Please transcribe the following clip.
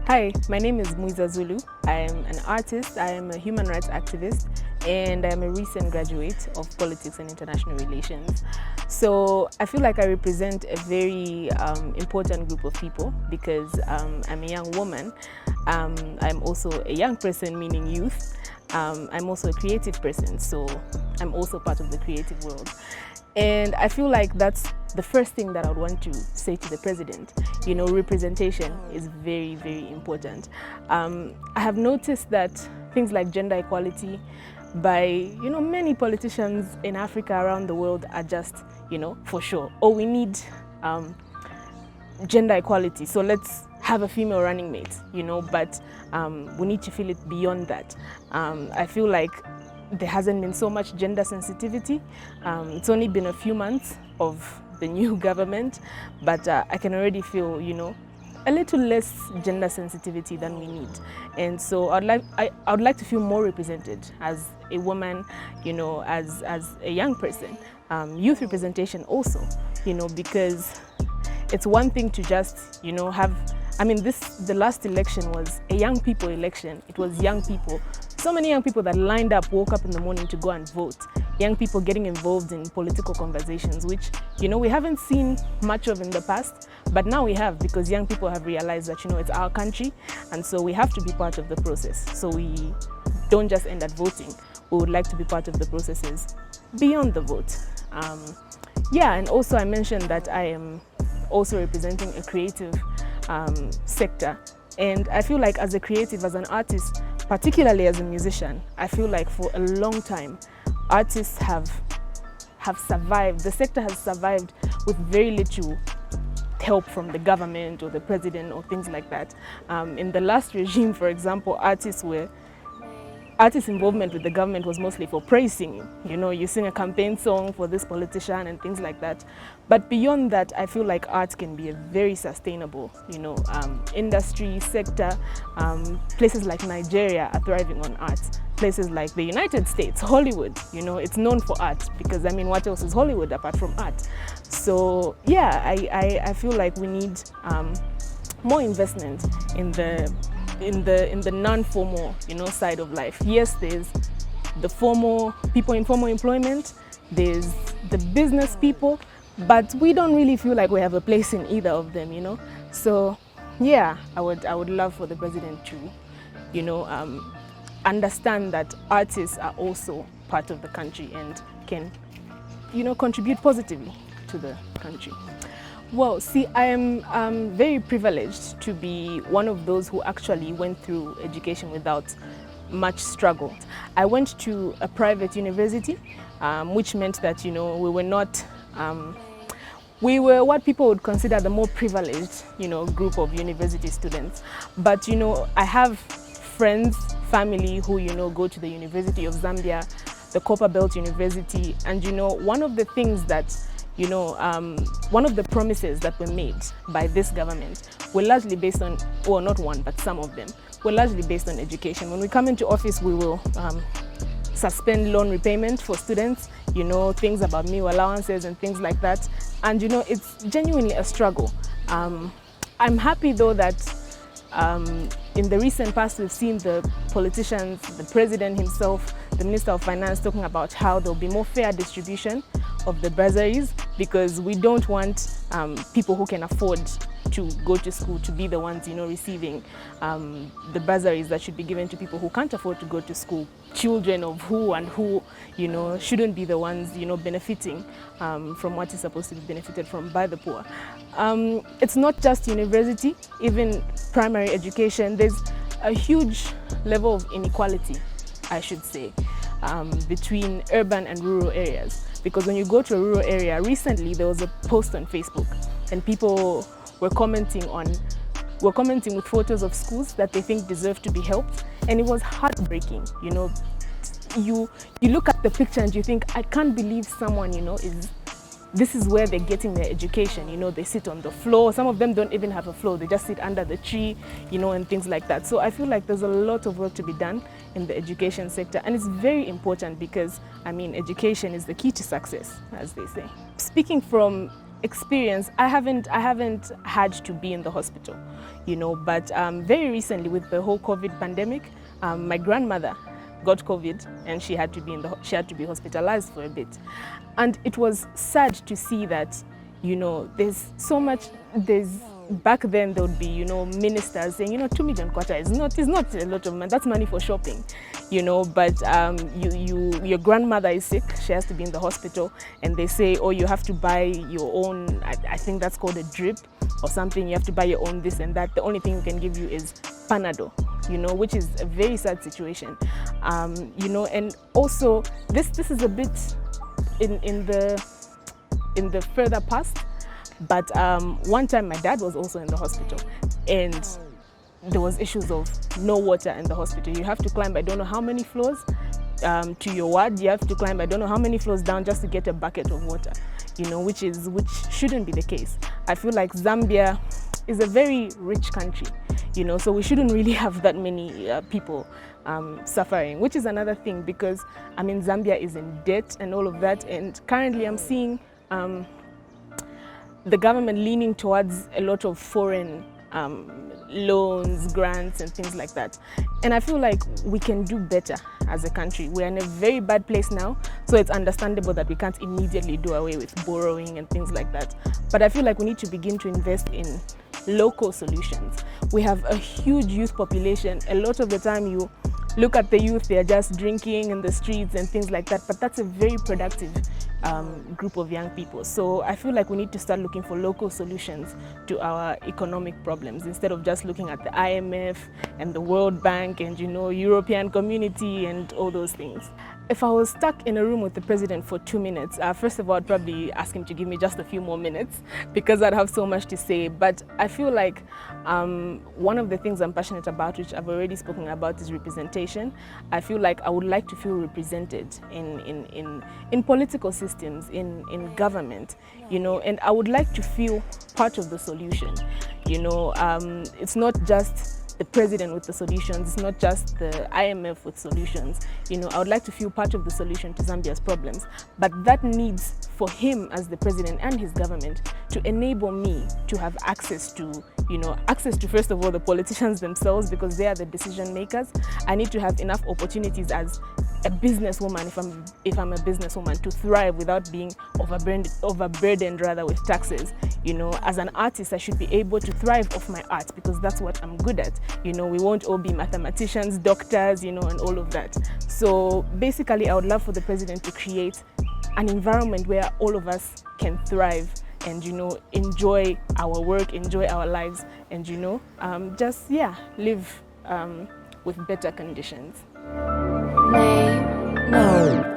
Hi, my name is Mwiza Zulu. I am an artist, I am a human rights activist, and I am a recent graduate of politics and international relations. So I feel like I represent a very important group of people because I'm a young woman. I'm also a young person, meaning youth. I'm also a creative person, so I'm also part of the creative world. And I feel like that's the first thing that I would want to say to the president. You know, representation is very, very important. I have noticed that things like gender equality by, many politicians in Africa, around the world are just, for sure. Oh, we need gender equality, so let's have a female running mate, but we need to feel it beyond that. I feel like there hasn't been so much gender sensitivity. It's only been a few months of the new government, but I can already feel, a little less gender sensitivity than we need. And so I would like to feel more represented as a woman, as a young person. Youth representation also, because it's one thing to just, the last election was a young people election. It was young people. So many young people that lined up, woke up in the morning to go and vote. Young people getting involved in political conversations, which, we haven't seen much of in the past, but now we have, because young people have realized that, it's our country, and so we have to be part of the process. So we don't just end at voting. We would like to be part of the processes beyond the vote. And also I mentioned that I am also representing a creative sector. And I feel like as a creative, as an artist, particularly as a musician, I feel like for a long time, artists have survived. The sector has survived with very little help from the government or the president or things like that. In the last regime, for example, artists' involvement with the government was mostly for praise singing. You sing a campaign song for this politician and things like that. But beyond that, I feel like art can be a very sustainable, industry, sector. Places like Nigeria are thriving on art. Places like the United States, Hollywood, it's known for art because, what else is Hollywood apart from art? So, yeah, I feel like we need more investment in the non-formal, side of life. Yes, there's the formal people in formal employment, there's the business people, but we don't really feel like we have a place in either of them, So, yeah, I would love for the president to, understand that artists are also part of the country and can, contribute positively to the country. Well, see, I am very privileged to be one of those who actually went through education without much struggle. I went to a private university, which meant that, we were what people would consider the more privileged, group of university students. But, I have friends, family who, go to the University of Zambia, the Copper Belt University, and, one of the things that one of the promises that were made by this government were largely based on, well, not one, but some of them, were largely based on education. When we come into office, we will suspend loan repayment for students, things about meal allowances and things like that. And, it's genuinely a struggle. I'm happy, though, that in the recent past, we've seen the politicians, the president himself, the Minister of Finance talking about how there'll be more fair distribution of the bursaries, because we don't want people who can afford to go to school to be the ones, receiving the bursaries that should be given to people who can't afford to go to school. Children of who and who, shouldn't be the ones, benefiting from what is supposed to be benefited from by the poor. It's not just university, even primary education. There's a huge level of inequality, I should say, between urban and rural areas. Because when you go to a rural area, recently there was a post on Facebook and people were commenting with photos of schools that they think deserve to be helped, and it was heartbreaking. You look at the picture and you think, I can't believe someone, this is where they're getting their education. They sit on the floor. Some of them don't even have a floor. They just sit under the tree, and things like that. So I feel like there's a lot of work to be done in the education sector. And it's very important because, education is the key to success, as they say. Speaking from experience, I haven't had to be in the hospital, you know, but very recently with the whole COVID pandemic, my grandmother got COVID and she had to be hospitalized for a bit. And it was sad to see that, you know, back then there would be, you know, ministers saying, you know, 2 million kwacha is not a lot of money, that's money for shopping, you know, but your grandmother is sick, she has to be in the hospital, and they say, oh, you have to buy your own, I think that's called a drip or something, you have to buy your own this and that, the only thing we can give you is Panadol, you know, which is a very sad situation, you know. And also this is a bit in the further past, but one time my dad was also in the hospital and there was issues of no water in the hospital. You have to climb I don't know how many floors to your ward. You have to climb I don't know how many floors down just to get a bucket of water, you know, which shouldn't be the case. I feel like Zambia is a very rich country, you know, so we shouldn't really have that many people suffering, which is another thing, because I mean Zambia is in debt and all of that, and currently I'm seeing the government leaning towards a lot of foreign loans, grants and things like that. And I feel like we can do better as a country. We're in a very bad place now, so it's understandable that we can't immediately do away with borrowing and things like that. But I feel like we need to begin to invest in local solutions. We have a huge youth population. A lot of the time you look at the youth, they're just drinking in the streets and things like that, but that's a very productive group of young people. So I feel like we need to start looking for local solutions to our economic problems instead of just looking at the IMF and the World Bank and, you know, European Community and all those things. If I was stuck in a room with the president for 2 minutes, first of all, I'd probably ask him to give me just a few more minutes because I'd have so much to say. But I feel like one of the things I'm passionate about, which I've already spoken about, is representation. I feel like I would like to feel represented in political systems, in government, you know, and I would like to feel part of the solution. You know, it's not just the president with the solutions, it's not just the IMF with solutions. You know, I would like to feel part of the solution to Zambia's problems, but that needs for him as the president and his government to enable me to have access to, you know, first of all the politicians themselves, because they are the decision makers. I need to have enough opportunities as a businesswoman, if I'm a businesswoman, to thrive without being overburdened rather with taxes. You know, as an artist, I should be able to thrive off my art because that's what I'm good at. You know, we won't all be mathematicians, doctors, you know, and all of that. So basically, I would love for the president to create an environment where all of us can thrive and, you know, enjoy our work, enjoy our lives, and, you know, just, yeah, live with better conditions. No.